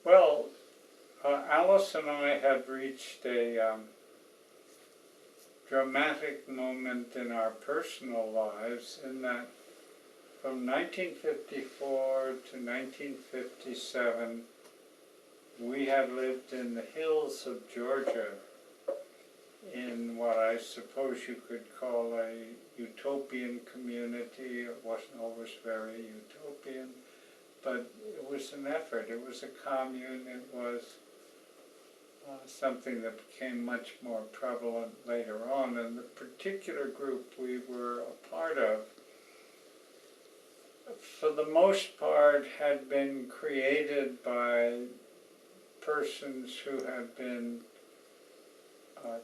Well, Alice and I have reached a dramatic moment in our personal lives in that from 1954 to 1957, we had lived in the hills of Georgia in what I suppose you could call a utopian community. It wasn't always very utopian, but it was an effort. It was a commune. It was something that became much more prevalent later on. And the particular group we were a part of, for the most part, had been created by persons who had been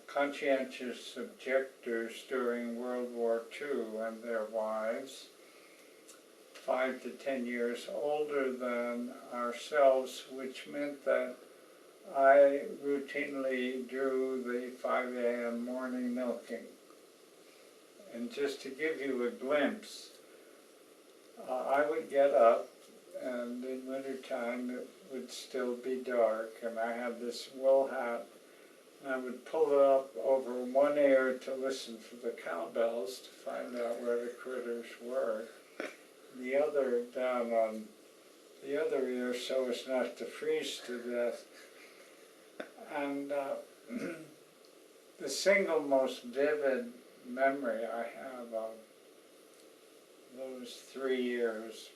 conscientious objectors during World War II, and their wives, 5 to 10 years older than ourselves, which meant that I routinely drew the 5 a.m. morning milking. And just to give you a glimpse, I would get up, and in wintertime it would still be dark, and I had this wool hat, and I would pull it up over one ear to listen for the cowbells to find out where the critters were, the other down on the other ear so as not to freeze to death. And the single most vivid memory I have of those 3 years,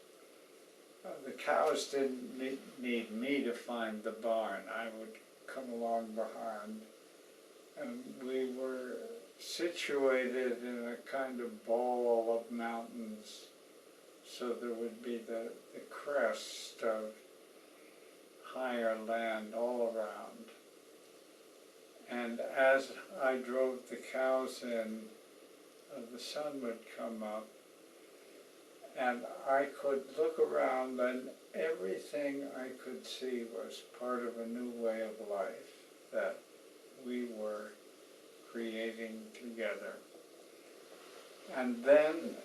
the cows didn't need me to find the barn. I would come along behind, and we were situated in a kind of bowl of mountains, so there would be the crest of higher land all around. And as I drove the cows in, the sun would come up, and I could look around, and everything I could see was part of a new way of life that we were creating together. And then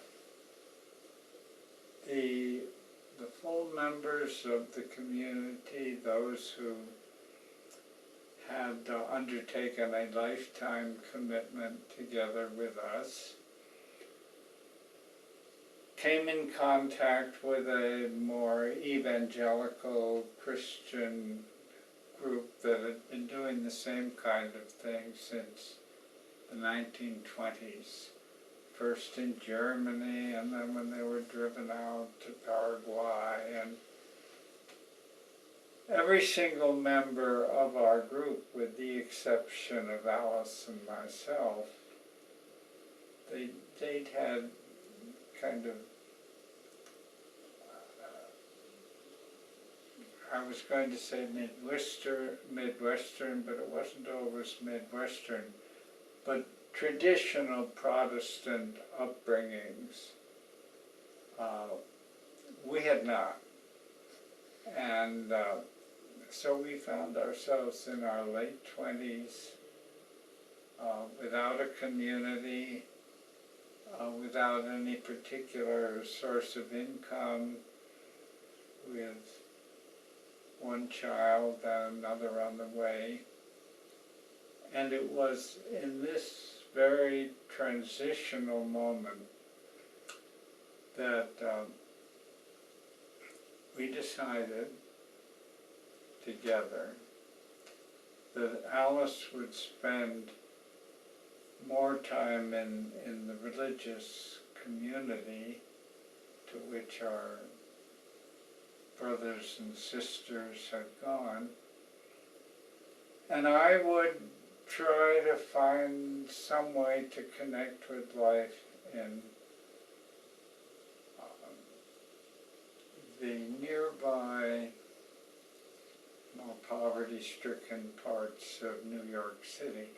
the full members of the community, those who had undertaken a lifetime commitment together with us, came in contact with a more evangelical Christian group that had been doing the same kind of thing since the 1920s. First in Germany, and then when they were driven out to Paraguay. And every single member of our group, with the exception of Alice and myself, they'd had kind of, I was going to say Midwestern, but it wasn't always Midwestern, but traditional Protestant upbringings. We had not. And so we found ourselves in our late 20s, without a community, without any particular source of income, with one child and another on the way. And it was in this very transitional moment that we decided together that Alice would spend more time in the religious community to which our brothers and sisters had gone, and I would try to find some way to connect with life in the nearby, more poverty-stricken parts of New York City.